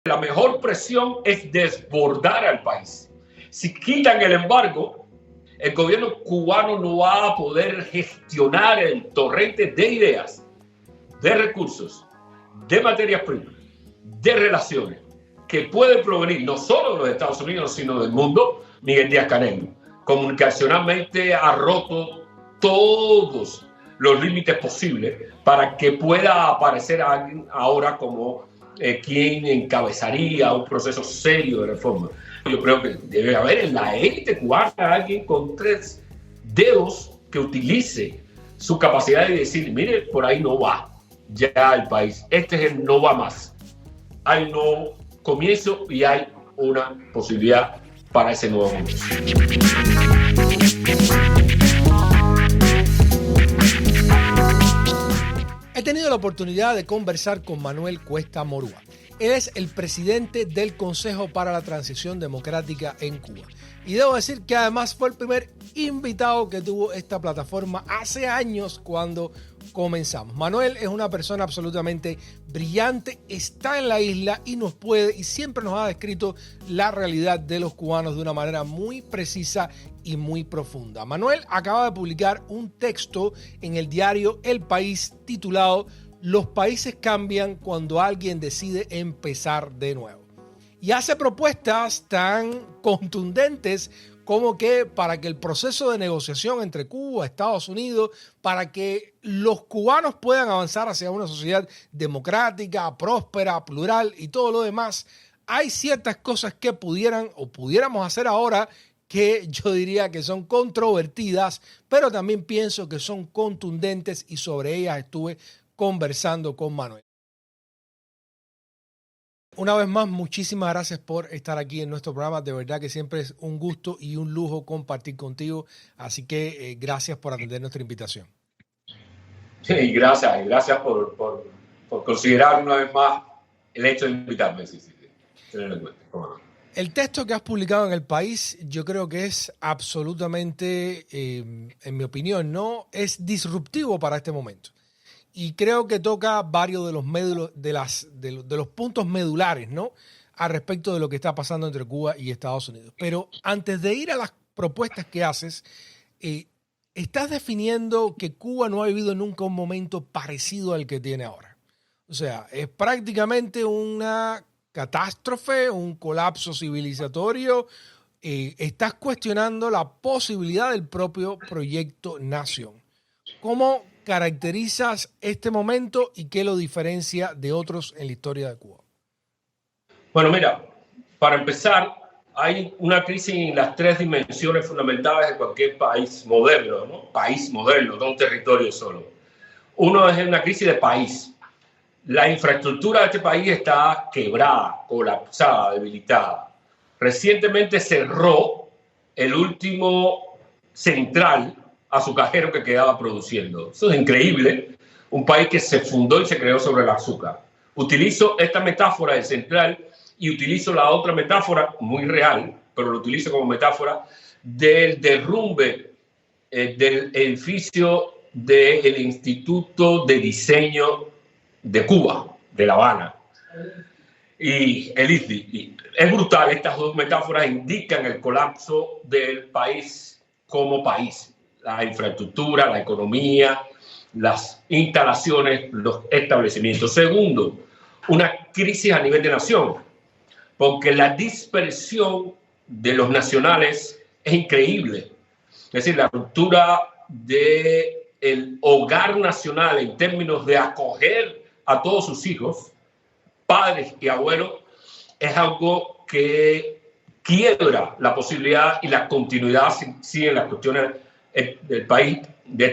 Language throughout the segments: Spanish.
la mejor presión es desbordar al país. Si quitan el embargo, el gobierno cubano no va a poder gestionar el torrente de ideas, de recursos, de materias primas, de relaciones, que puede provenir no solo de los Estados Unidos, sino del mundo. Miguel Díaz-Canel comunicacionalmente ha roto todos los límites posibles para que pueda aparecer alguien ahora como quien encabezaría un proceso serio de reforma. Yo creo que debe haber en la élite cubana alguien con 3 dedos que utilice su capacidad de decir, mire, por ahí no va ya el país. Este es el no va más. Hay un nuevo comienzo y hay una posibilidad para ese nuevo comienzo. He tenido la oportunidad de conversar con Manuel Cuesta Morúa. Él es el presidente del Consejo para la Transición Democrática en Cuba. Y debo decir que además fue el primer invitado que tuvo esta plataforma hace años cuando comenzamos. Manuel es una persona absolutamente brillante, está en la isla y siempre nos ha descrito la realidad de los cubanos de una manera muy precisa y muy profunda. Manuel acaba de publicar un texto en el diario El País titulado "Los países cambian cuando alguien decide empezar de nuevo". Y hace propuestas tan contundentes como que para que el proceso de negociación entre Cuba y Estados Unidos, para que los cubanos puedan avanzar hacia una sociedad democrática, próspera, plural y todo lo demás, hay ciertas cosas que pudiéramos hacer ahora que yo diría que son controvertidas, pero también pienso que son contundentes y sobre ellas estuve conversando con Manuel. Una vez más, muchísimas gracias por estar aquí en nuestro programa. De verdad que siempre es un gusto y un lujo compartir contigo. Así que gracias por atender nuestra invitación. Sí, gracias por considerar una vez más el hecho de invitarme. Sí. Tenerlo en cuenta. ¿Cómo no? El texto que has publicado en El País, yo creo que es absolutamente, en mi opinión, es disruptivo para este momento. Y creo que toca varios de los puntos medulares, ¿no?, al respecto de lo que está pasando entre Cuba y Estados Unidos. Pero antes de ir a las propuestas que haces, estás definiendo que Cuba no ha vivido nunca un momento parecido al que tiene ahora. O sea, es prácticamente una catástrofe, un colapso civilizatorio. Estás cuestionando la posibilidad del propio proyecto nación. ¿Cómo caracterizas este momento y qué lo diferencia de otros en la historia de Cuba? Bueno, mira, para empezar, hay una crisis en las 3 dimensiones fundamentales de cualquier país moderno, ¿no? País moderno, no un territorio solo. Uno es una crisis de país. La infraestructura de este país está quebrada, colapsada, debilitada. Recientemente cerró el último central azucarero que quedaba produciendo. Eso es increíble. Un país que se fundó y se creó sobre el azúcar. Utilizo esta metáfora del central y utilizo la otra metáfora, muy real, pero lo utilizo como metáfora, del derrumbe del edificio del Instituto de Diseño de Cuba, de La Habana, y el ISDI. Es brutal, estas 2 metáforas indican el colapso del país como país. La infraestructura, la economía, las instalaciones, los establecimientos. Segundo, una crisis a nivel de nación, porque la dispersión de los nacionales es increíble. Es decir, la ruptura del hogar nacional en términos de acoger a todos sus hijos, padres y abuelos, es algo que quiebra la posibilidad y la continuidad si en las cuestiones del país de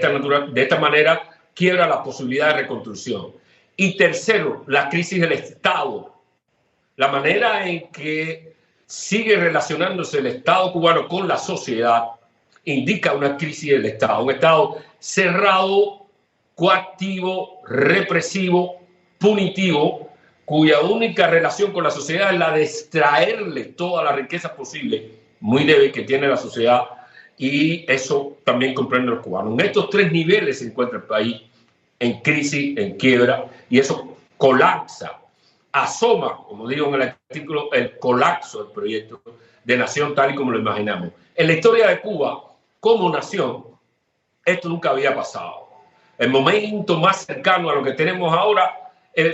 esta manera quiebra la posibilidad de reconstrucción. Y tercero, la crisis del Estado. La manera en que sigue relacionándose el Estado cubano con la sociedad indica una crisis del Estado. Un Estado cerrado, coactivo, represivo, punitivo, cuya única relación con la sociedad es la de extraerle toda la riqueza posible, muy débil, que tiene la sociedad. Y eso también comprende los cubanos. En estos 3 niveles se encuentra el país en crisis, en quiebra, y eso colapsa asoma, como digo en el artículo, el colapso del proyecto de nación tal y como lo imaginamos. En la historia de Cuba, como nación, esto nunca había pasado. El momento más cercano a lo que tenemos ahora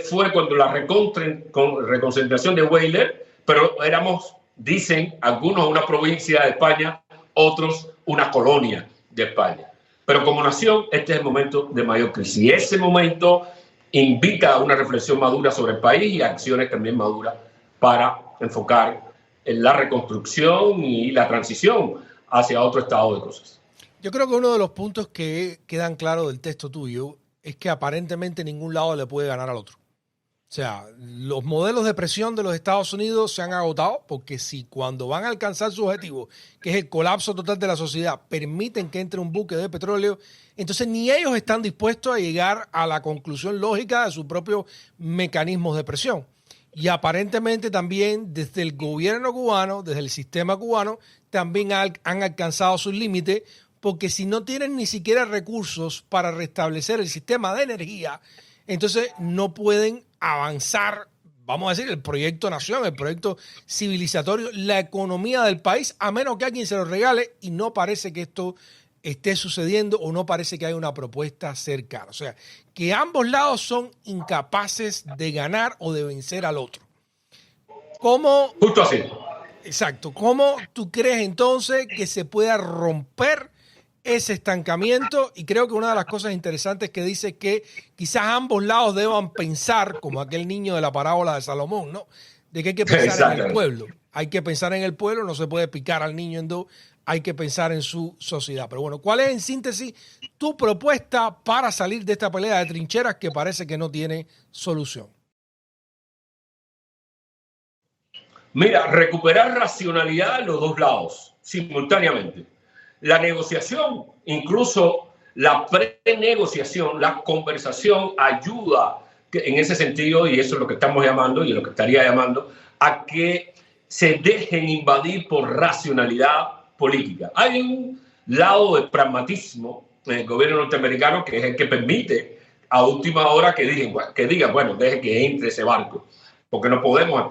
fue cuando la reconcentración de Weyler, pero éramos, dicen algunos, una provincia de España, otros una colonia de España. Pero como nación, este es el momento de mayor crisis. Y ese momento invita a una reflexión madura sobre el país y acciones también maduras para enfocar en la reconstrucción y la transición hacia otro estado de cosas. Yo creo que uno de los puntos que quedan claros del texto tuyo es que aparentemente ningún lado le puede ganar al otro. O sea, los modelos de presión de los Estados Unidos se han agotado porque si cuando van a alcanzar su objetivo, que es el colapso total de la sociedad, permiten que entre un buque de petróleo, entonces ni ellos están dispuestos a llegar a la conclusión lógica de sus propios mecanismos de presión. Y aparentemente también desde el gobierno cubano, desde el sistema cubano, también han alcanzado sus límites porque si no tienen ni siquiera recursos para restablecer el sistema de energía, entonces no pueden avanzar, vamos a decir, el proyecto nación, el proyecto civilizatorio, la economía del país, a menos que alguien se lo regale, y no parece que esto esté sucediendo o no parece que haya una propuesta cercana. O sea, que ambos lados son incapaces de ganar o de vencer al otro. ¿Cómo? Justo así. Exacto. ¿Cómo tú crees entonces que se pueda romper ese estancamiento? Y creo que una de las cosas interesantes que dice es que quizás ambos lados deban pensar, como aquel niño de la parábola de Salomón, ¿no? De que hay que pensar en el pueblo. Hay que pensar en el pueblo, no se puede picar al niño en dos, hay que pensar en su sociedad. Pero bueno, ¿cuál es en síntesis tu propuesta para salir de esta pelea de trincheras que parece que no tiene solución? Mira, recuperar racionalidad en los dos lados, simultáneamente. La negociación, incluso la prenegociación, la conversación ayuda en ese sentido, y eso es lo que estamos llamando y lo que estaría llamando, a que se dejen invadir por racionalidad política. Hay un lado de pragmatismo en el gobierno norteamericano que es el que permite a última hora que digan, bueno, deje que entre ese barco, porque no podemos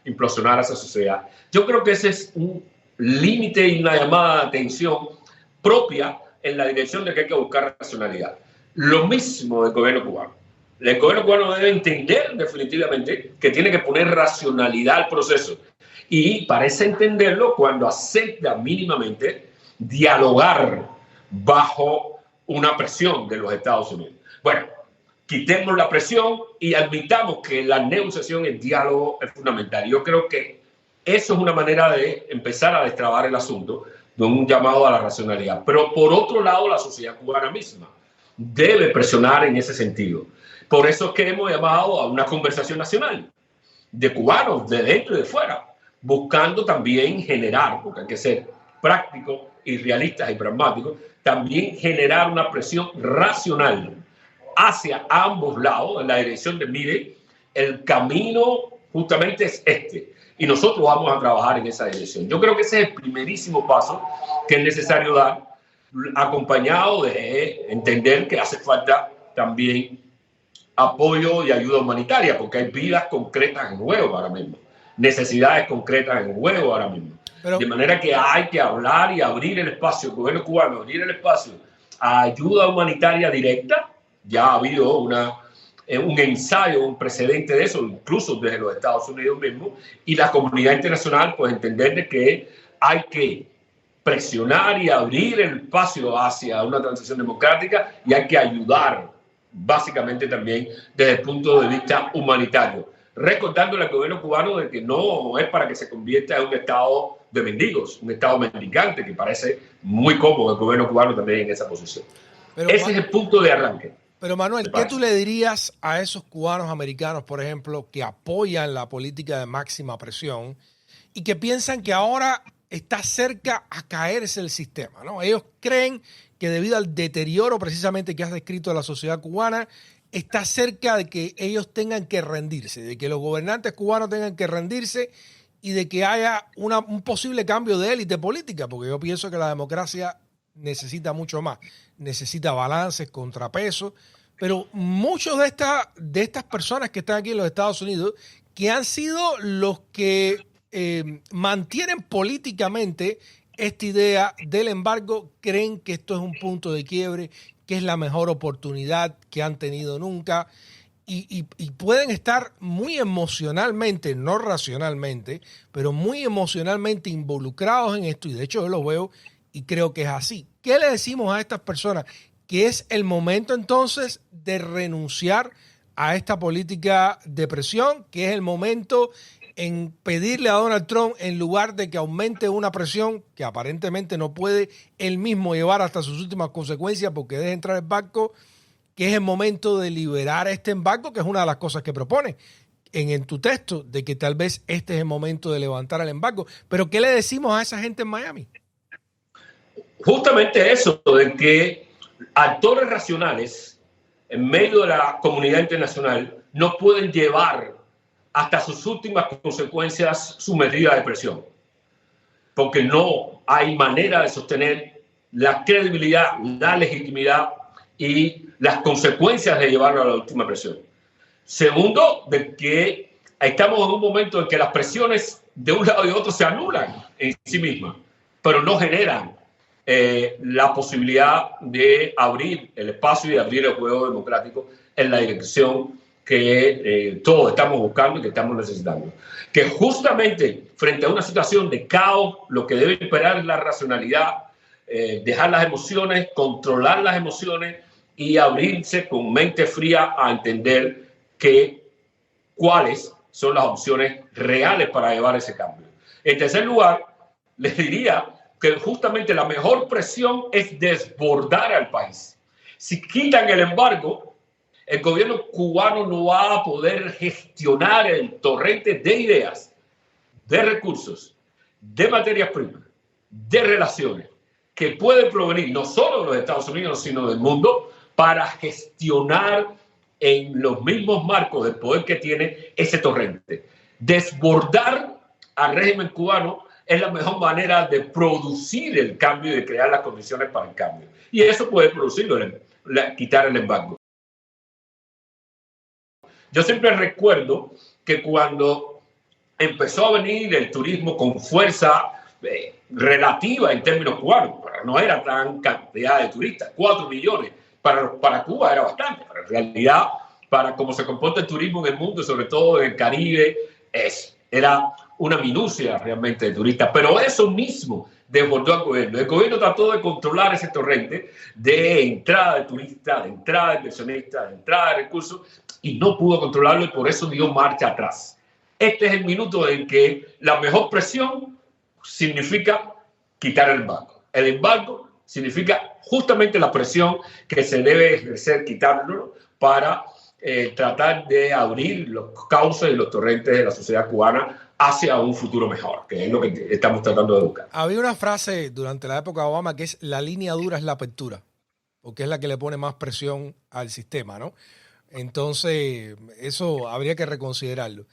implosionar a esa sociedad. Yo creo que ese es un límite y una llamada de atención propia en la dirección de que hay que buscar racionalidad. Lo mismo del gobierno cubano. El gobierno cubano debe entender definitivamente que tiene que poner racionalidad al proceso y parece entenderlo cuando acepta mínimamente dialogar bajo una presión de los Estados Unidos. Bueno, quitemos la presión y admitamos que la negociación, el diálogo es fundamental. Yo creo que eso es una manera de empezar a destrabar el asunto, de un llamado a la racionalidad. Pero por otro lado, la sociedad cubana misma debe presionar en ese sentido. Por eso es que hemos llamado a una conversación nacional de cubanos, de dentro y de fuera, buscando también generar, porque hay que ser prácticos y realistas y pragmáticos, también generar una presión racional hacia ambos lados, en la dirección de, mire, el camino justamente es este, y nosotros vamos a trabajar en esa dirección. Yo creo que ese es el primerísimo paso que es necesario dar, acompañado de entender que hace falta también apoyo y ayuda humanitaria, porque hay vidas concretas en juego ahora mismo, necesidades concretas en juego ahora mismo. De manera que hay que hablar y abrir el espacio, el gobierno cubano, abrir el espacio a ayuda humanitaria directa. Ya ha habido un ensayo, un precedente de eso, incluso desde los Estados Unidos mismos, y la comunidad internacional, pues entender de que hay que presionar y abrir el espacio hacia una transición democrática y hay que ayudar básicamente también desde el punto de vista humanitario, recordándole al gobierno cubano de que no es para que se convierta en un estado de mendigos, un estado mendicante, que parece muy cómodo el gobierno cubano también en esa posición. Pero ese es el punto de arranque. Pero Manuel, ¿qué tú le dirías a esos cubanos americanos, por ejemplo, que apoyan la política de máxima presión y que piensan que ahora está cerca a caerse el sistema, ¿no? Ellos creen que debido al deterioro precisamente que has descrito de la sociedad cubana, está cerca de que ellos tengan que rendirse, de que los gobernantes cubanos tengan que rendirse y de que haya un posible cambio de élite política, porque yo pienso que la democracia necesita mucho más, necesita balances, contrapesos, pero muchos de estas personas que están aquí en los Estados Unidos, que han sido los que mantienen políticamente esta idea del embargo, creen que esto es un punto de quiebre, que es la mejor oportunidad que han tenido nunca, y pueden estar muy emocionalmente, no racionalmente, pero muy emocionalmente involucrados en esto, y de hecho yo lo veo y creo que es así. ¿Qué le decimos a estas personas? Que es el momento entonces de renunciar a esta política de presión, que es el momento en pedirle a Donald Trump, en lugar de que aumente una presión que aparentemente no puede él mismo llevar hasta sus últimas consecuencias porque deje entrar el barco, que es el momento de liberar este embargo, que es una de las cosas que propone en tu texto, de que tal vez este es el momento de levantar el embargo. Pero ¿qué le decimos a esa gente en Miami? Justamente eso, de que actores racionales en medio de la comunidad internacional no pueden llevar hasta sus últimas consecuencias su medida de presión, porque no hay manera de sostener la credibilidad, la legitimidad y las consecuencias de llevarlo a la última presión. Segundo, de que estamos en un momento en que las presiones de un lado y otro se anulan en sí mismas, pero no generan la posibilidad de abrir el espacio y de abrir el juego democrático en la dirección que todos estamos buscando y que estamos necesitando. Que justamente frente a una situación de caos, lo que debe imperar es la racionalidad, dejar las emociones, controlar las emociones y abrirse con mente fría a entender cuáles son las opciones reales para llevar ese cambio. En tercer lugar, les diría que justamente la mejor presión es desbordar al país. Si quitan el embargo, el gobierno cubano no va a poder gestionar el torrente de ideas, de recursos, de materias primas, de relaciones, que puede provenir no solo de los Estados Unidos, sino del mundo, para gestionar en los mismos marcos del poder que tiene ese torrente. Desbordar al régimen cubano es la mejor manera de producir el cambio y de crear las condiciones para el cambio. Y eso puede producirlo, quitar el embargo. Yo siempre recuerdo que cuando empezó a venir el turismo con fuerza relativa en términos cubanos, no era tan cantidad de turistas, 4 millones, para Cuba era bastante, pero en realidad, para cómo se comporta el turismo en el mundo, sobre todo en el Caribe, era una minucia realmente de turistas, pero eso mismo desbordó al gobierno. El gobierno trató de controlar ese torrente de entrada de turistas, de entrada de inversionistas, de entrada de recursos, y no pudo controlarlo y por eso dio marcha atrás. Este es el minuto en que la mejor presión significa quitar el embargo. El embargo significa justamente la presión que se debe ejercer, quitarlo, para tratar de abrir los cauces y los torrentes de la sociedad cubana hacia un futuro mejor, que es lo que estamos tratando de buscar. Había una frase durante la época de Obama que es: la línea dura es la apertura, porque es la que le pone más presión al sistema, ¿no? Entonces, eso habría que reconsiderarlo.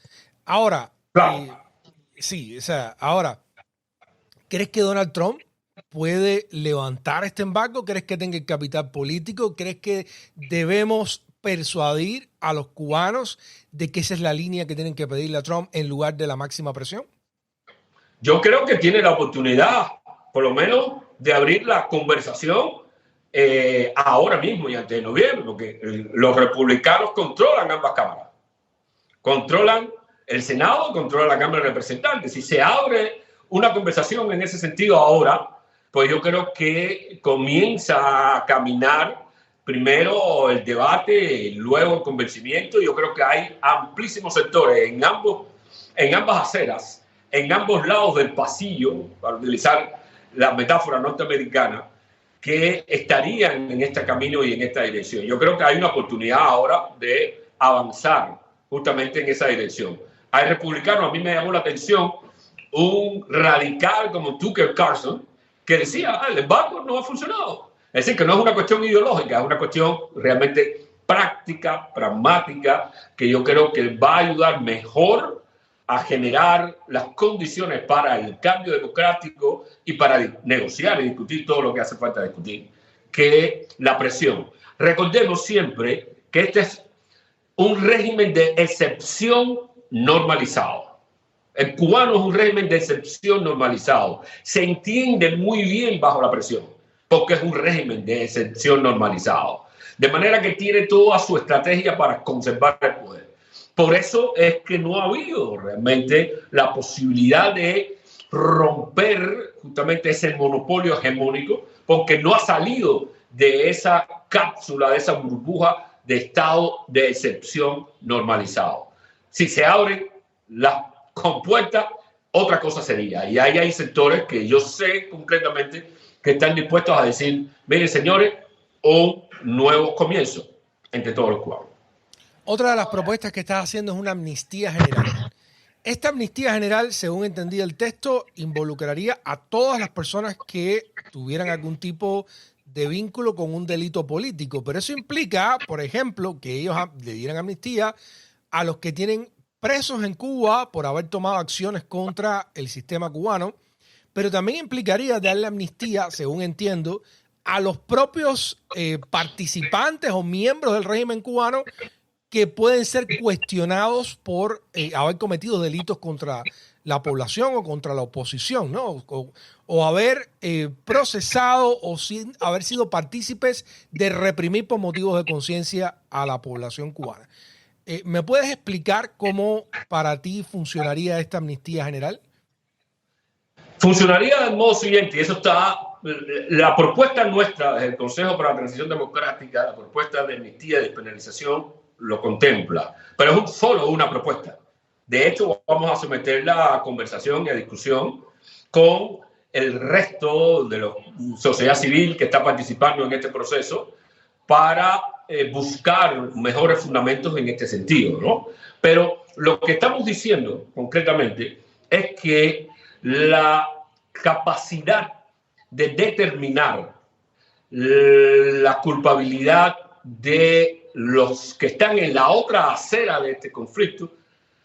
Ahora, claro. Sí, o sea, ahora, ¿crees que Donald Trump puede levantar este embargo? ¿Crees que tenga el capital político? ¿Crees que debemos persuadir a los cubanos de que esa es la línea que tienen que pedirle a Trump en lugar de la máxima presión? Yo creo que tiene la oportunidad, por lo menos, de abrir la conversación ahora mismo y antes de noviembre, porque los republicanos controlan ambas cámaras. Controlan el Senado, controlan la Cámara de Representantes. Si se abre una conversación en ese sentido ahora, pues yo creo que comienza a caminar primero el debate, luego el convencimiento. Yo creo que hay amplísimos sectores en ambas aceras, en ambos lados del pasillo, para utilizar la metáfora norteamericana, que estarían en este camino y en esta dirección. Yo creo que hay una oportunidad ahora de avanzar justamente en esa dirección. Hay republicanos, a mí me llamó la atención un radical como Tucker Carlson, que decía, el embargo no ha funcionado. Es decir, que no es una cuestión ideológica, es una cuestión realmente práctica, pragmática, que yo creo que va a ayudar mejor a generar las condiciones para el cambio democrático y para negociar y discutir todo lo que hace falta discutir, que la presión. Recordemos siempre que este es un régimen de excepción normalizado. El cubano es un régimen de excepción normalizado. Se entiende muy bien bajo la presión, porque es un régimen de excepción normalizado. De manera que tiene toda su estrategia para conservar el poder. Por eso es que no ha habido realmente la posibilidad de romper justamente ese monopolio hegemónico, porque no ha salido de esa cápsula, de esa burbuja de estado de excepción normalizado. Si se abren las compuertas, otra cosa sería. Y ahí hay sectores que yo sé concretamente que están dispuestos a decir, miren señores, un nuevo comienzo entre todos los cubanos. Otra de las propuestas que estás haciendo es una amnistía general. Esta amnistía general, según entendí el texto, involucraría a todas las personas que tuvieran algún tipo de vínculo con un delito político. Pero eso implica, por ejemplo, que ellos le dieran amnistía a los que tienen presos en Cuba por haber tomado acciones contra el sistema cubano, pero también implicaría darle amnistía, según entiendo, a los propios participantes o miembros del régimen cubano que pueden ser cuestionados por haber cometido delitos contra la población o contra la oposición, ¿no? O haber procesado o sin haber sido partícipes de reprimir por motivos de conciencia a la población cubana. ¿Me puedes explicar cómo para ti funcionaría esta amnistía general? Funcionaría del modo siguiente, y eso está, la propuesta nuestra del Consejo para la Transición Democrática, la propuesta de amnistía y despenalización lo contempla, pero es solo una propuesta. De hecho, vamos a someterla a conversación y a discusión con el resto de la sociedad civil que está participando en este proceso para buscar mejores fundamentos en este sentido, ¿no? Pero lo que estamos diciendo concretamente es que la capacidad de determinar la culpabilidad de los que están en la otra acera de este conflicto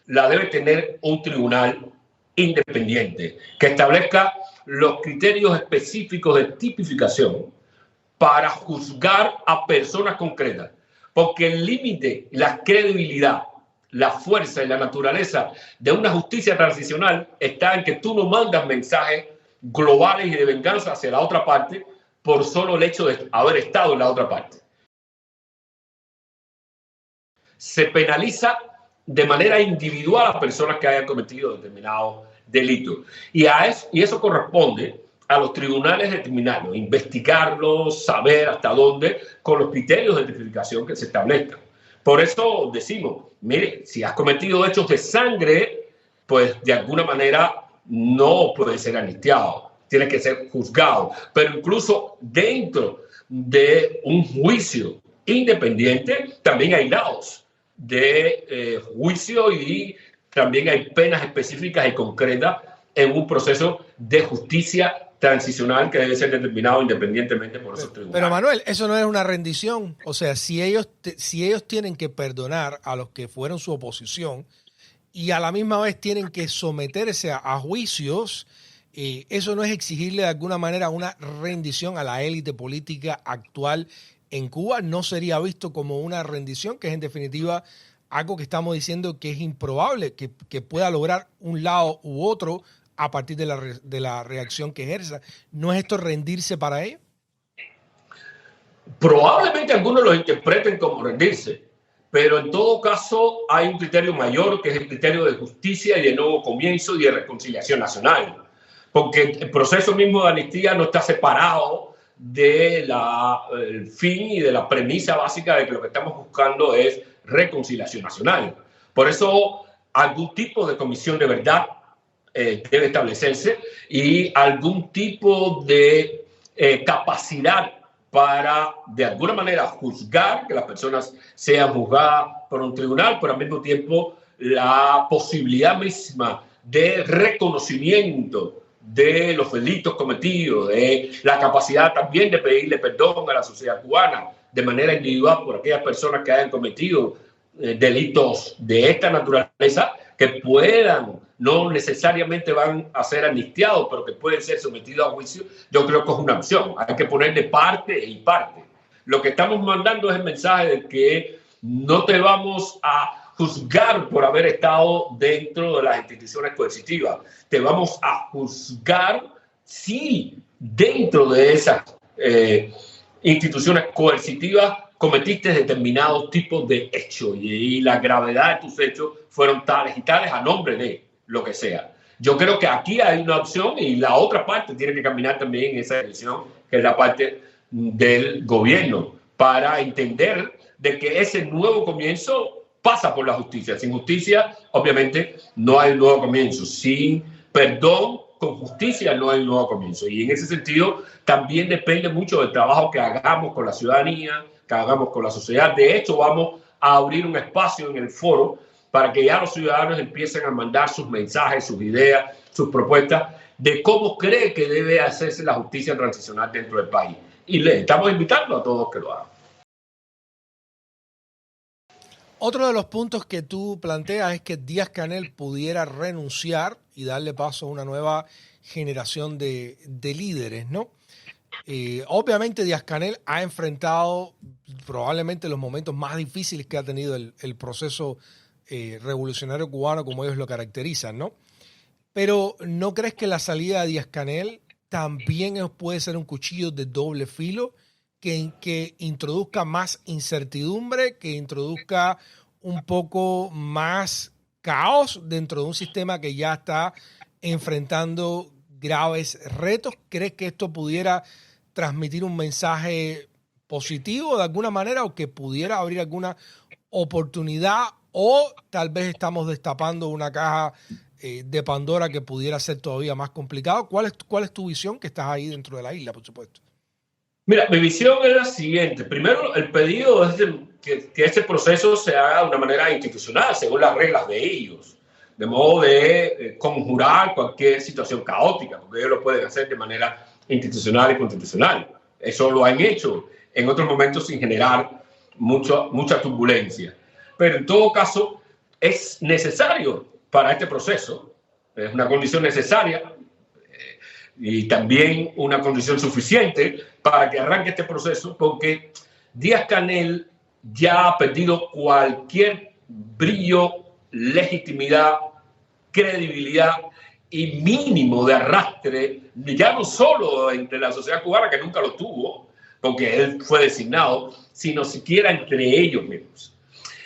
la debe tener un tribunal independiente que establezca los criterios específicos de tipificación para juzgar a personas concretas, porque el límite, la credibilidad, la fuerza y la naturaleza de una justicia transicional está en que tú no mandas mensajes globales y de venganza hacia la otra parte por solo el hecho de haber estado en la otra parte. Se penaliza de manera individual a las personas que hayan cometido determinados delitos. Y eso corresponde a los tribunales determinarlo, investigarlos, saber hasta dónde, con los criterios de tipificación que se establezcan. Por eso decimos, mire, si has cometido hechos de sangre, pues de alguna manera no puede ser amnistiado, tiene que ser juzgado. Pero incluso dentro de un juicio independiente también hay grados de juicio y también hay penas específicas y concretas en un proceso de justicia transicional que debe ser determinado independientemente por esos tribunales. Pero Manuel, eso no es una rendición. O sea, si ellos tienen que perdonar a los que fueron su oposición y a la misma vez tienen que someterse a juicios, eso no es exigirle de alguna manera una rendición a la élite política actual en Cuba. No sería visto como una rendición, que es en definitiva algo que estamos diciendo que es improbable que pueda lograr un lado u otro a partir de la reacción que ejerza. ¿No es esto rendirse para ellos? Probablemente algunos lo interpreten como rendirse, pero en todo caso hay un criterio mayor, que es el criterio de justicia y de nuevo comienzo y de reconciliación nacional. Porque el proceso mismo de amnistía no está separado del fin y de la premisa básica de que lo que estamos buscando es reconciliación nacional. Por eso algún tipo de comisión de verdad debe establecerse y algún tipo de capacidad para de alguna manera juzgar, que las personas sean juzgadas por un tribunal, pero al mismo tiempo la posibilidad misma de reconocimiento de los delitos cometidos, de la capacidad también de pedirle perdón a la sociedad cubana de manera individual por aquellas personas que hayan cometido delitos de esta naturaleza, que puedan, no necesariamente van a ser amnistiados, pero que pueden ser sometidos a juicio. Yo creo que es una opción. Hay que poner de parte y parte. Lo que estamos mandando es el mensaje de que No te vamos a juzgar por haber estado dentro de las instituciones coercitivas. Te vamos a juzgar si dentro de esas instituciones coercitivas cometiste determinados tipos de hechos y la gravedad de tus hechos fueron tales y tales a nombre de lo que sea. Yo creo que aquí hay una opción y la otra parte tiene que caminar también en esa dirección, que es la parte del gobierno, para entender de que ese nuevo comienzo pasa por la justicia. Sin justicia, obviamente, no hay un nuevo comienzo. Sin perdón, con justicia no hay un nuevo comienzo. Y en ese sentido, también depende mucho del trabajo que hagamos con la ciudadanía, que hagamos con la sociedad. De hecho, vamos a abrir un espacio en el foro para que ya los ciudadanos empiecen a mandar sus mensajes, sus ideas, sus propuestas de cómo cree que debe hacerse la justicia transicional dentro del país. Y le estamos invitando a todos que lo hagan. Otro de los puntos que tú planteas es que Díaz-Canel pudiera renunciar y darle paso a una nueva generación de líderes, ¿no? Obviamente Díaz-Canel ha enfrentado probablemente los momentos más difíciles que ha tenido el proceso revolucionario cubano, como ellos lo caracterizan, ¿no? Pero ¿no crees que la salida de Díaz-Canel también puede ser un cuchillo de doble filo que introduzca más incertidumbre, que introduzca un poco más caos dentro de un sistema que ya está enfrentando graves retos? ¿Crees que esto pudiera transmitir un mensaje positivo de alguna manera o que pudiera abrir alguna oportunidad, o tal vez estamos destapando una caja de Pandora que pudiera ser todavía más complicado? ¿Cuál es tu visión, que estás ahí dentro de la isla, por supuesto? Mira, mi visión es la siguiente. Primero, el pedido es que este proceso se haga de una manera institucional, según las reglas de ellos, de modo de conjurar cualquier situación caótica, porque ellos lo pueden hacer de manera institucional y constitucional. Eso lo han hecho en otros momentos sin generar mucha turbulencia. Pero en todo caso, es necesario para este proceso, es una condición necesaria y también una condición suficiente para que arranque este proceso, porque Díaz-Canel ya ha perdido cualquier brillo, legitimidad, credibilidad y mínimo de arrastre, ya no solo entre la sociedad cubana, que nunca lo tuvo, porque él fue designado, sino siquiera entre ellos mismos.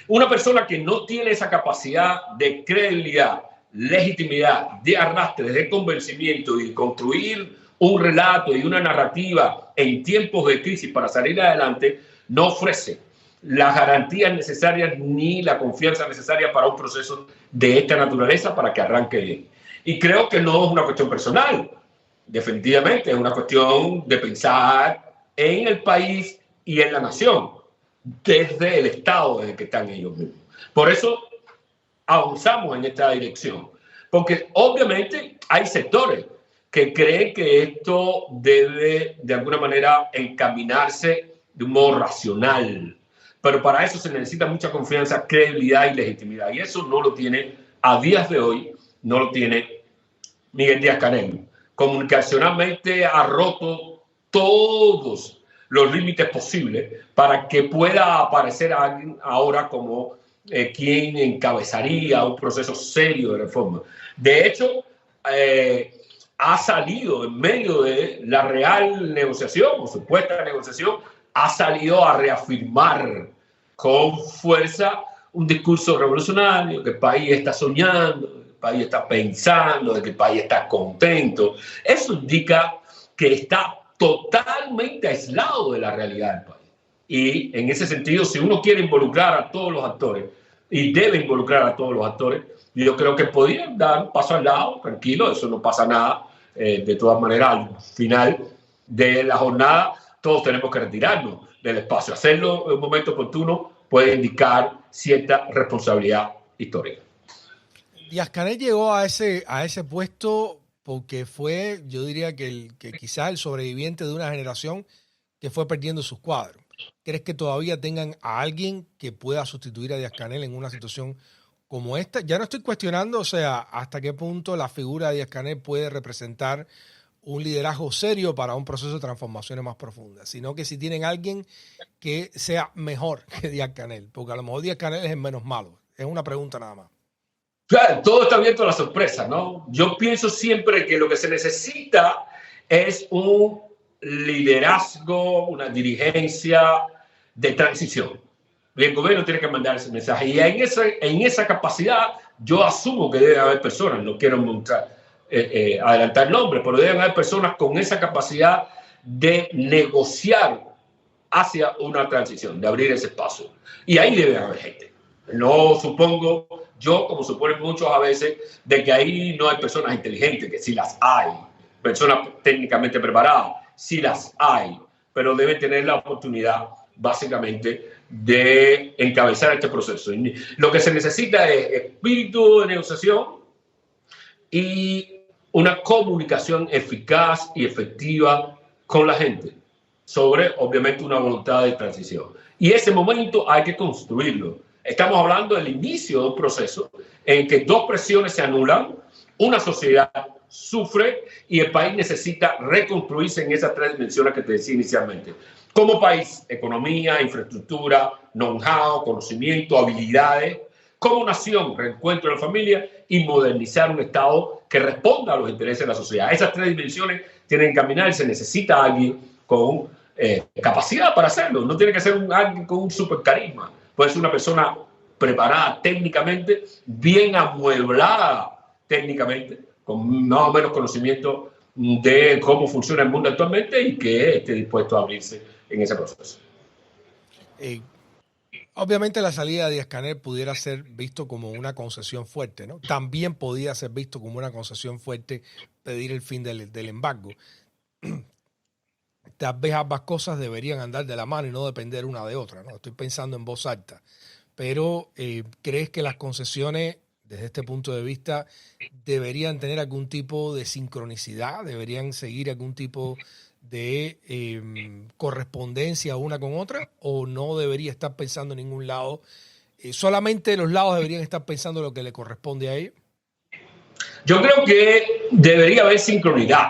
Una persona que no tiene esa capacidad de credibilidad, legitimidad, de arrastre, de convencimiento y construir un relato y una narrativa en tiempos de crisis para salir adelante, no ofrece las garantías necesarias ni la confianza necesaria para un proceso de esta naturaleza para que arranque bien. Y creo que no es una cuestión personal, definitivamente es una cuestión de pensar en el país y en la nación, desde el Estado desde que están ellos mismos. Por eso avanzamos en esta dirección, porque obviamente hay sectores que creen que esto debe de alguna manera encaminarse de un modo racional, pero para eso se necesita mucha confianza, credibilidad y legitimidad, y eso no lo tiene a días de hoy, no lo tiene Miguel Díaz-Canel. Comunicacionalmente ha roto todos los límites posibles para que pueda aparecer alguien ahora como quien encabezaría un proceso serio de reforma. De hecho, ha salido en medio de la real negociación o supuesta negociación, ha salido a reafirmar con fuerza un discurso revolucionario, que el país está soñando, que el país está pensando, de que el país está contento. Eso indica que está totalmente aislado de la realidad del país. Y en ese sentido, si uno quiere involucrar a todos los actores, y debe involucrar a todos los actores, yo creo que podrían dar un paso al lado, tranquilo, eso no pasa nada. De todas maneras, al final de la jornada, todos tenemos que retirarnos del espacio. Hacerlo en un momento oportuno puede indicar cierta responsabilidad histórica. Díaz-Canel llegó a ese puesto porque fue, yo diría que quizás el sobreviviente de una generación que fue perdiendo sus cuadros. ¿Crees que todavía tengan a alguien que pueda sustituir a Díaz-Canel en una situación como esta? Ya no estoy cuestionando, o sea, hasta qué punto la figura de Díaz-Canel puede representar un liderazgo serio para un proceso de transformaciones más profundas, sino que si tienen alguien que sea mejor que Díaz-Canel, porque a lo mejor Díaz-Canel es el menos malo. Es una pregunta nada más. Claro, todo está abierto a la sorpresa, ¿no? Yo pienso siempre que lo que se necesita es un liderazgo, una dirigencia de transición. Y el gobierno tiene que mandar ese mensaje. Y en esa capacidad yo asumo que debe haber personas, no quiero adelantar nombres, pero deben haber personas con esa capacidad de negociar hacia una transición, de abrir ese espacio. Y ahí debe haber gente. No supongo, yo como suponen muchos a veces, de que ahí no hay personas inteligentes, que sí las hay, personas técnicamente preparadas, sí las hay, pero deben tener la oportunidad básicamente de encabezar este proceso. Lo que se necesita es espíritu de negociación y una comunicación eficaz y efectiva con la gente sobre, obviamente, una voluntad de transición. Y ese momento hay que construirlo. Estamos hablando del inicio de un proceso en que dos presiones se anulan, una sociedad sufre y el país necesita reconstruirse en esas tres dimensiones que te decía inicialmente. Como país, economía, infraestructura, know-how, conocimiento, habilidades. Como nación, reencuentro de la familia y modernizar un Estado que responda a los intereses de la sociedad. Esas tres dimensiones tienen que caminar y se necesita alguien con capacidad para hacerlo. No tiene que ser alguien con un super carisma. Puede ser una persona preparada técnicamente, bien amueblada técnicamente, con más o menos conocimiento de cómo funciona el mundo actualmente y que esté dispuesto a abrirse en ese proceso. Obviamente la salida de Díaz-Canel pudiera ser visto como una concesión fuerte, ¿no? También podía ser visto como una concesión fuerte pedir el fin del embargo. Tal vez ambas cosas deberían andar de la mano y no depender una de otra, ¿no? Estoy pensando en voz alta. Pero ¿crees que las concesiones, desde este punto de vista, deberían tener algún tipo de sincronicidad? ¿Deberían seguir algún tipo de correspondencia una con otra? ¿O no debería estar pensando en ningún lado? ¿Solamente los lados deberían estar pensando lo que le corresponde a ellos? Yo creo que debería haber sincronidad.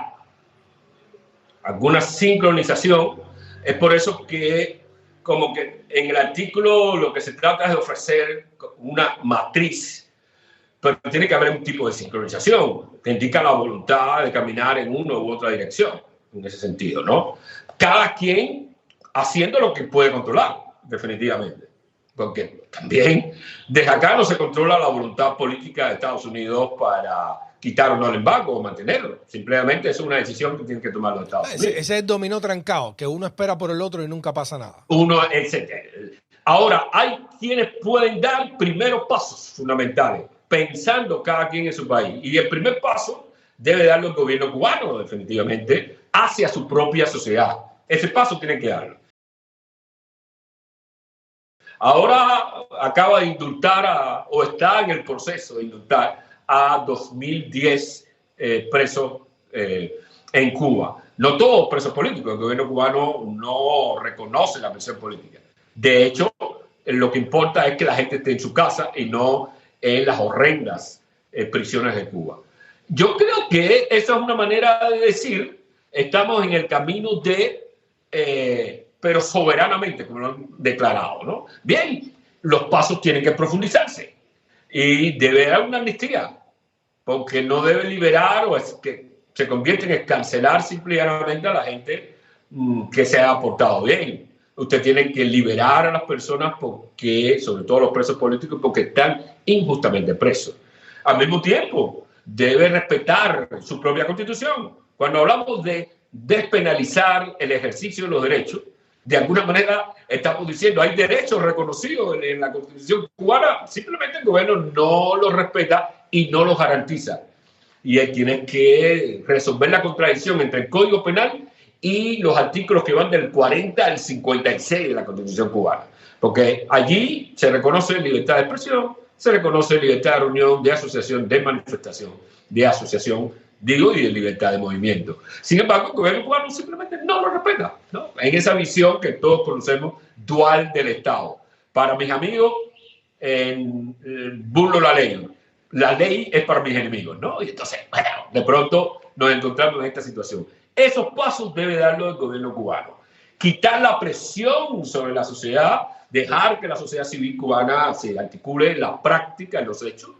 Alguna sincronización. Es por eso que como que en el artículo lo que se trata es de ofrecer una matriz, pero tiene que haber un tipo de sincronización que indica la voluntad de caminar en una u otra dirección, en ese sentido, ¿no? Cada quien haciendo lo que puede controlar, definitivamente, porque también desde acá no se controla la voluntad política de Estados Unidos para quitar o no el embargo o mantenerlo. Simplemente es una decisión que tienen que tomar los Estados Unidos. Ese es el dominó trancado, que uno espera por el otro y nunca pasa nada. Ahora, hay quienes pueden dar primeros pasos fundamentales, pensando cada quien en su país. Y el primer paso debe darlo el gobierno cubano, definitivamente, hacia su propia sociedad. Ese paso tiene que darlo. Ahora acaba de indultar, o está en el proceso de indultar, a 2010 presos en Cuba. No todos presos políticos, el gobierno cubano no reconoce la prisión política. De hecho, lo que importa es que la gente esté en su casa y no en las horrendas prisiones de Cuba. Yo creo que esa es una manera de decir, estamos en el camino de, pero soberanamente, como lo han declarado, ¿no? Bien, los pasos tienen que profundizarse y debe haber una amnistía, porque no debe liberar o es que se convierte en escarcelar simplemente a la gente que se ha portado bien. Usted tiene que liberar a las personas porque, sobre todo los presos políticos, porque están injustamente presos. Al mismo tiempo, debe respetar su propia constitución. Cuando hablamos de despenalizar el ejercicio de los derechos, de alguna manera estamos diciendo hay derechos reconocidos en la constitución cubana, simplemente el gobierno no los respeta y no los garantiza. Y ahí tiene que resolver la contradicción entre el Código Penal y los artículos que van del 40 al 56 de la Constitución cubana. Porque allí se reconoce libertad de expresión, se reconoce libertad de reunión, de asociación, de manifestación, de asociación, digo, y de libertad de movimiento. Sin embargo, el gobierno cubano simplemente no lo respeta, ¿no? En esa visión que todos conocemos, dual del Estado. Para mis amigos, burlo la ley. La ley es para mis enemigos, ¿no? Y entonces, bueno, de pronto nos encontramos en esta situación. Esos pasos debe darlo el gobierno cubano. Quitar la presión sobre la sociedad, dejar que la sociedad civil cubana se articule en la práctica, en los hechos.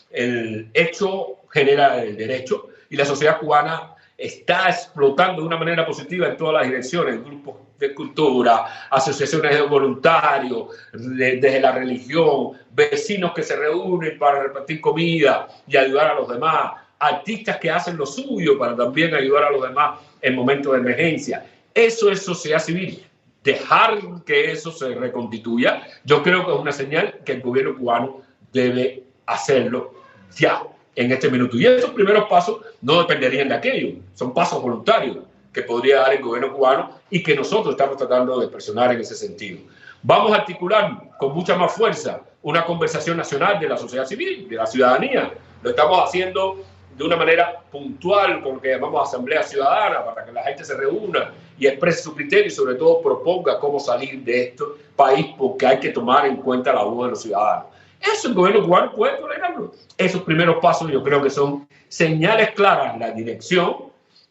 El hecho genera el derecho y la sociedad cubana está explotando de una manera positiva en todas las direcciones, grupos de cultura, asociaciones de voluntarios, desde la religión, vecinos que se reúnen para repartir comida y ayudar a los demás, artistas que hacen lo suyo para también ayudar a los demás en momentos de emergencia. Eso es sociedad civil. Dejar que eso se reconstituya, yo creo que es una señal que el gobierno cubano debe hacerlo ya, en este minuto. Y esos primeros pasos no dependerían de aquello, son pasos voluntarios que podría dar el gobierno cubano y que nosotros estamos tratando de presionar en ese sentido. Vamos a articular con mucha más fuerza una conversación nacional de la sociedad civil, de la ciudadanía. Lo estamos haciendo de una manera puntual con lo que llamamos asamblea ciudadana, para que la gente se reúna y exprese su criterio y sobre todo proponga cómo salir de este país, porque hay que tomar en cuenta la voz de los ciudadanos. Eso el gobierno cubano puede tolerarlo. Esos primeros pasos yo creo que son señales claras en la dirección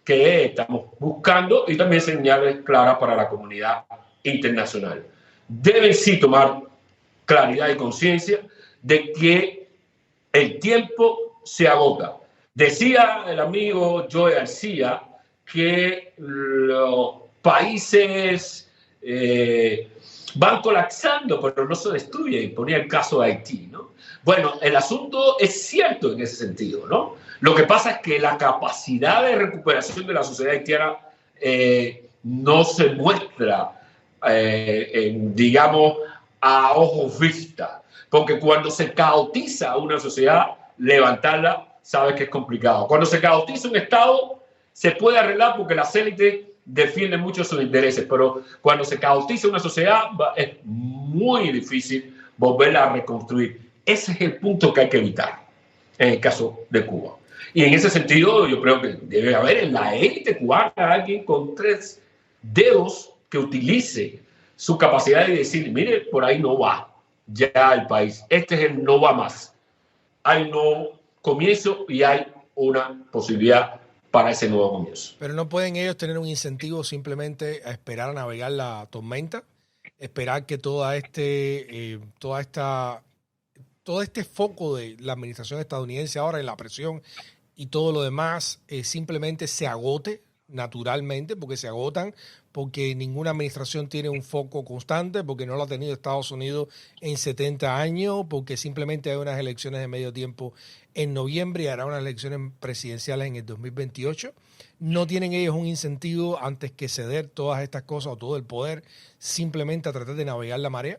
que estamos buscando y también señales claras para la comunidad internacional. Deben sí tomar claridad y conciencia de que el tiempo se agota. Decía el amigo Joe García que los países van colapsando, pero no se destruyen. Y ponía el caso de Haití, ¿no? Bueno, el asunto es cierto en ese sentido, ¿no? Lo que pasa es que la capacidad de recuperación de la sociedad haitiana no se muestra, digamos, a ojos vista. Porque cuando se caotiza una sociedad, levantarla, sabes que es complicado. Cuando se caotiza un Estado, se puede arreglar porque las élites defienden mucho sus intereses, pero cuando se caotiza una sociedad es muy difícil volverla a reconstruir. Ese es el punto que hay que evitar en el caso de Cuba. Y en ese sentido yo creo que debe haber en la élite cubana alguien con 3 dedos que utilice su capacidad de decir, mire, por ahí no va ya el país. Este es el no va más. Hay un nuevo comienzo y hay una posibilidad para ese nuevo comienzo. Pero no pueden ellos tener un incentivo simplemente a esperar a navegar la tormenta, esperar que todo este foco de la administración estadounidense ahora en la presión y todo lo demás simplemente se agote naturalmente, porque se agotan, porque ninguna administración tiene un foco constante, porque no lo ha tenido Estados Unidos en 70 años, porque simplemente hay unas elecciones de medio tiempo en noviembre y hará unas elecciones presidenciales en el 2028. No tienen ellos un incentivo antes que ceder todas estas cosas o todo el poder simplemente a tratar de navegar la marea.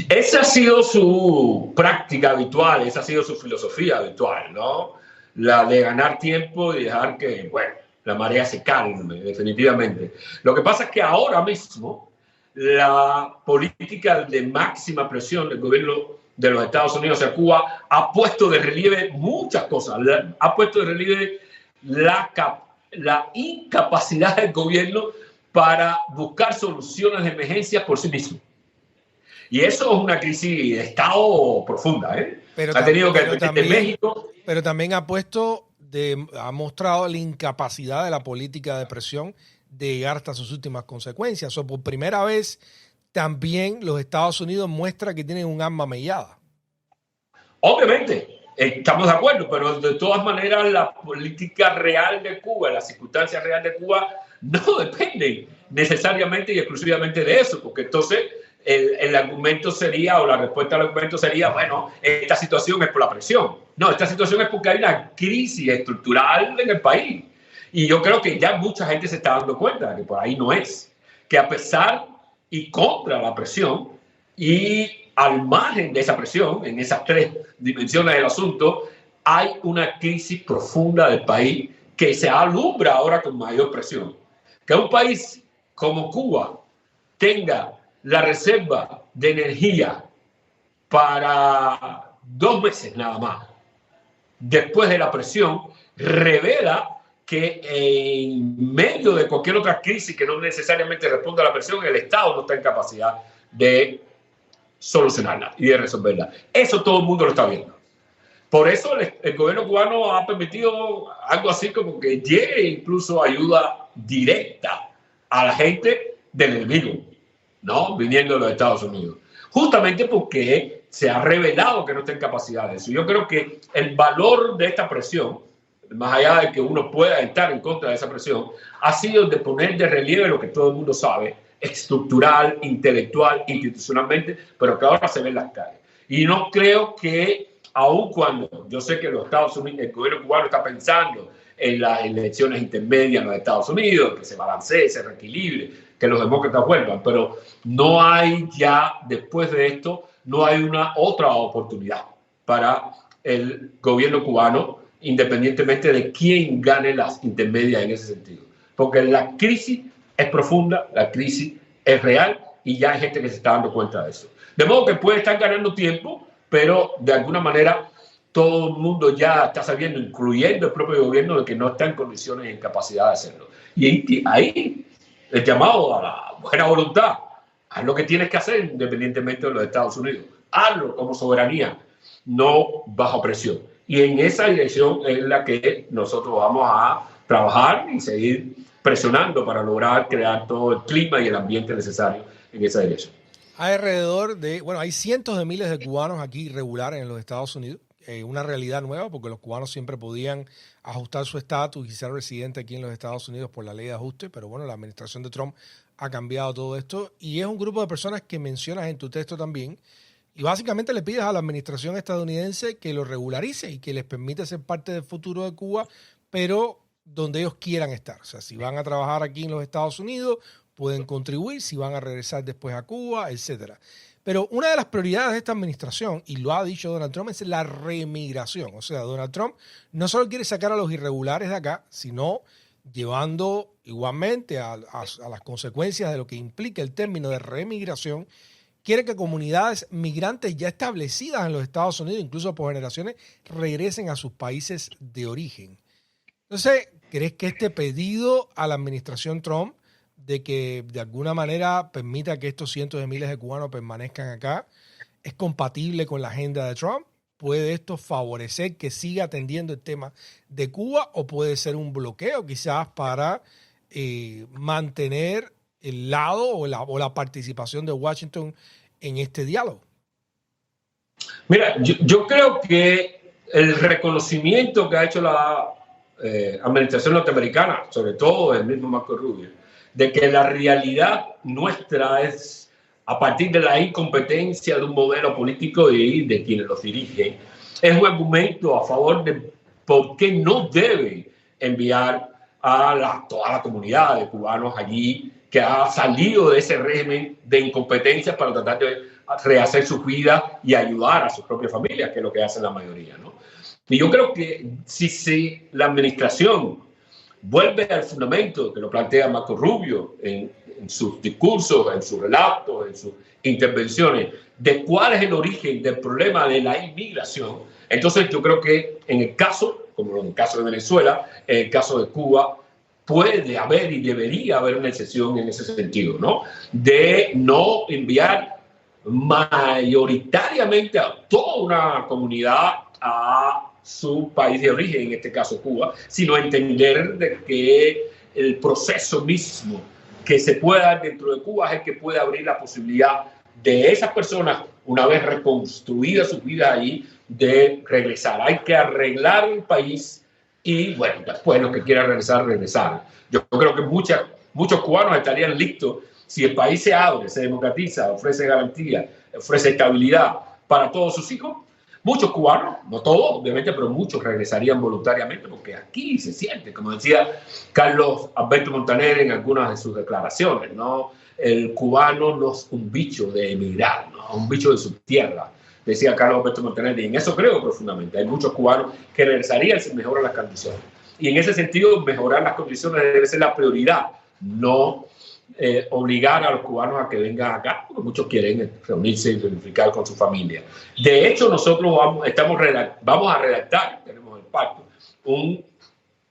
Esa ha sido su práctica habitual, esa ha sido su filosofía habitual, ¿no? La de ganar tiempo y dejar que, bueno, la marea se calme, definitivamente. Lo que pasa es que ahora mismo la política de máxima presión del gobierno de los Estados Unidos hacia Cuba ha puesto de relieve muchas cosas. Ha puesto de relieve la incapacidad del gobierno para buscar soluciones de emergencia por sí mismo. Y eso es una crisis de Estado profunda, ¿eh? Ha tenido que depender de México. Pero también ha mostrado la incapacidad de la política de presión de llegar hasta sus últimas consecuencias. Por primera vez, también los Estados Unidos muestra que tienen un arma mellada. Obviamente, estamos de acuerdo, pero de todas maneras la política real de Cuba, las circunstancias reales de Cuba no dependen necesariamente y exclusivamente de eso, porque entonces el argumento sería, o la respuesta al argumento sería, bueno, esta situación es por la presión. No, esta situación es porque hay una crisis estructural en el país. Y yo creo que ya mucha gente se está dando cuenta de que por ahí no es. Que a pesar y contra la presión y al margen de esa presión, en esas 3 dimensiones del asunto, hay una crisis profunda del país que se alumbra ahora con mayor presión. Que un país como Cuba tenga la reserva de energía para 2 meses nada más, después de la presión, revela que en medio de cualquier otra crisis que no necesariamente responda a la presión, el Estado no está en capacidad de solucionarla y de resolverla. Eso todo el mundo lo está viendo. Por eso el gobierno cubano ha permitido algo así como que llegue incluso ayuda directa a la gente del enemigo, ¿no? Viniendo de los Estados Unidos. Justamente porque se ha revelado que no está en capacidad de eso. Yo creo que el valor de esta presión, más allá de que uno pueda estar en contra de esa presión, ha sido de poner de relieve lo que todo el mundo sabe, estructural, intelectual, institucionalmente, pero que ahora se ve en las calles. Y no creo que, aun cuando yo sé que los Estados Unidos, el gobierno cubano está pensando en las elecciones intermedias en los Estados Unidos, que se balancee, se reequilibre, que los demócratas vuelvan, pero no hay ya, después de esto, no hay una otra oportunidad para el gobierno cubano, independientemente de quién gane las intermedias en ese sentido. Porque la crisis es profunda, la crisis es real y ya hay gente que se está dando cuenta de eso. De modo que puede estar ganando tiempo, pero de alguna manera todo el mundo ya está sabiendo, incluyendo el propio gobierno, de que no está en condiciones y en capacidad de hacerlo. Y ahí el llamado a la buena voluntad, haz lo que tienes que hacer independientemente de los Estados Unidos. Hazlo como soberanía, no bajo presión. Y en esa dirección es la que nosotros vamos a trabajar y seguir presionando para lograr crear todo el clima y el ambiente necesario en esa dirección. Hay alrededor de, bueno, hay cientos de miles de cubanos aquí irregulares en los Estados Unidos. Una realidad nueva porque los cubanos siempre podían ajustar su estatus y ser residente aquí en los Estados Unidos por la ley de ajuste, pero bueno, la administración de Trump ha cambiado todo esto y es un grupo de personas que mencionas en tu texto también y básicamente le pides a la administración estadounidense que lo regularice y que les permita ser parte del futuro de Cuba, pero donde ellos quieran estar. O sea, si van a trabajar aquí en los Estados Unidos, pueden contribuir, si van a regresar después a Cuba, etcétera. Pero una de las prioridades de esta administración, y lo ha dicho Donald Trump, es la remigración. O sea, Donald Trump no solo quiere sacar a los irregulares de acá, sino llevando igualmente a las consecuencias de lo que implica el término de remigración. Quiere que comunidades migrantes ya establecidas en los Estados Unidos, incluso por generaciones, regresen a sus países de origen. Entonces, ¿crees que este pedido a la administración Trump de que de alguna manera permita que estos cientos de miles de cubanos permanezcan acá es compatible con la agenda de Trump? ¿Puede esto favorecer que siga atendiendo el tema de Cuba o puede ser un bloqueo quizás para mantener el lado o la participación de Washington en este diálogo? Mira, yo creo que el reconocimiento que ha hecho la administración norteamericana, sobre todo el mismo Marco Rubio, de que la realidad nuestra es a partir de la incompetencia de un modelo político y de quienes los dirigen, es un argumento a favor de por qué no debe enviar a toda la comunidad de cubanos allí que ha salido de ese régimen de incompetencia para tratar de rehacer su vida y ayudar a sus propias familias, que es lo que hacen la mayoría, ¿no? Y yo creo que si la administración vuelve al fundamento que lo plantea Marco Rubio en sus discursos, en sus relatos, en sus intervenciones, de cuál es el origen del problema de la inmigración, entonces yo creo que en el caso, como en el caso de Venezuela, en el caso de Cuba, puede haber y debería haber una excepción en ese sentido, ¿no? De no enviar mayoritariamente a toda una comunidad a su país de origen, en este caso Cuba, sino entender de que el proceso mismo que se pueda dar dentro de Cuba es el que puede abrir la posibilidad de esas personas, una vez reconstruida su vida ahí, de regresar. Hay que arreglar el país y, bueno, después los que quieran regresar, regresar. Yo creo que muchos cubanos estarían listos si el país se abre, se democratiza, ofrece garantía, ofrece estabilidad para todos sus hijos. Muchos cubanos, no todos, obviamente, pero muchos regresarían voluntariamente porque aquí se siente, como decía Carlos Alberto Montaner en algunas de sus declaraciones, ¿no? El cubano no es un bicho de emigrar, ¿no? Un bicho de su tierra, decía Carlos Alberto Montaner, y en eso creo profundamente. Hay muchos cubanos que regresarían si mejoran las condiciones. Y en ese sentido, mejorar las condiciones debe ser la prioridad, no obligar a los cubanos a que vengan acá, porque muchos quieren reunirse y reunificar con su familia. De hecho, nosotros vamos a redactar, tenemos el pacto, un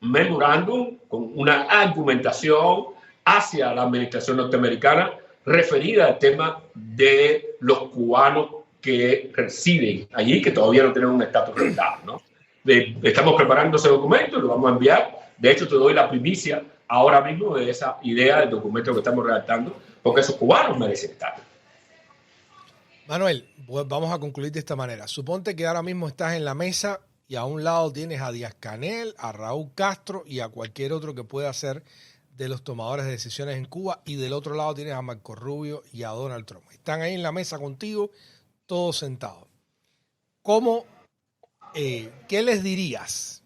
memorándum con una argumentación hacia la administración norteamericana referida al tema de los cubanos que residen allí, que todavía no tienen un estatus rentable, ¿no? Estamos preparando ese documento y lo vamos a enviar. De hecho, te doy la primicia ahora mismo de esa idea del documento que estamos redactando, porque esos cubanos merecen estar. Manuel, pues vamos a concluir de esta manera. Suponte que ahora mismo estás en la mesa y a un lado tienes a Díaz-Canel, a Raúl Castro y a cualquier otro que pueda ser de los tomadores de decisiones en Cuba, y del otro lado tienes a Marco Rubio y a Donald Trump. Están ahí en la mesa contigo, todos sentados. ¿Qué les dirías?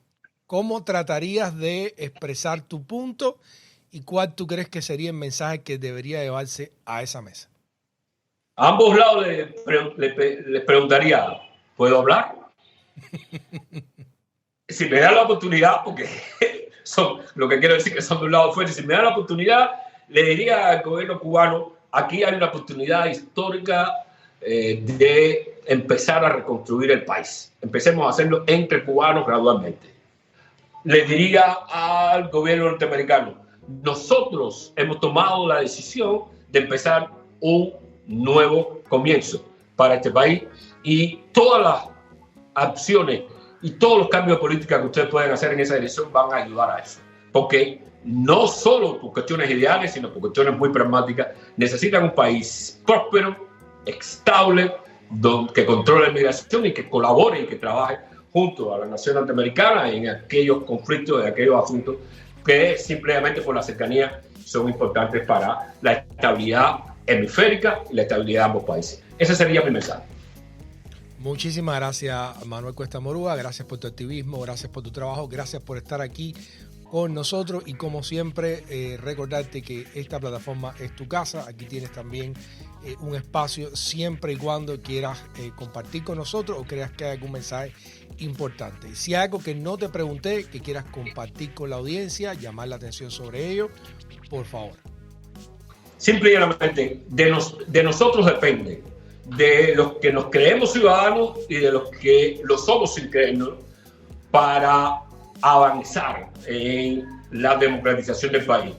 ¿Cómo tratarías de expresar tu punto y cuál tú crees que sería el mensaje que debería llevarse a esa mesa? A ambos lados les preguntaría, ¿puedo hablar? Si me dan la oportunidad, porque lo que quiero decir que son de un lado fuerte, si me dan la oportunidad, le diría al gobierno cubano, aquí hay una oportunidad histórica de empezar a reconstruir el país. Empecemos a hacerlo entre cubanos gradualmente. Le diría al gobierno norteamericano, nosotros hemos tomado la decisión de empezar un nuevo comienzo para este país, y todas las acciones y todos los cambios de política que ustedes pueden hacer en esa dirección van a ayudar a eso. Porque no solo por cuestiones ideales, sino por cuestiones muy pragmáticas, necesitan un país próspero, estable, que controle la migración y que colabore y que trabaje junto a la nación norteamericana en aquellos conflictos, en aquellos asuntos que simplemente por la cercanía son importantes para la estabilidad hemisférica y la estabilidad de ambos países. Ese sería mi mensaje. Muchísimas gracias, Manuel Cuesta Morúa. Gracias por tu activismo, gracias por tu trabajo, gracias por estar aquí con nosotros, y como siempre recordarte que esta plataforma es tu casa. Aquí tienes también un espacio siempre y cuando quieras compartir con nosotros o creas que hay algún mensaje importante. Si hay algo que no te pregunté, que quieras compartir con la audiencia, llamar la atención sobre ello, por favor. Simple y llanamente, de nosotros depende, de los que nos creemos ciudadanos y de los que lo somos sin creernos, para avanzar en la democratización del país.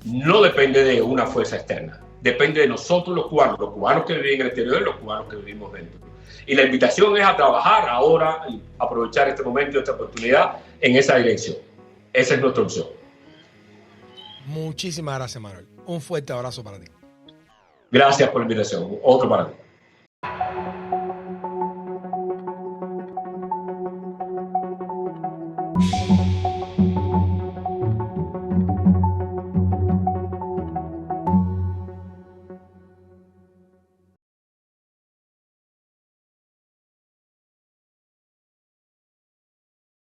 No depende de una fuerza externa, depende de nosotros los cubanos que viven en el exterior y los cubanos que vivimos dentro. Y la invitación es a trabajar ahora y aprovechar este momento, esta oportunidad en esa dirección. Esa es nuestra opción. Muchísimas gracias, Manuel. Un fuerte abrazo para ti. Gracias por la invitación. Otro para ti.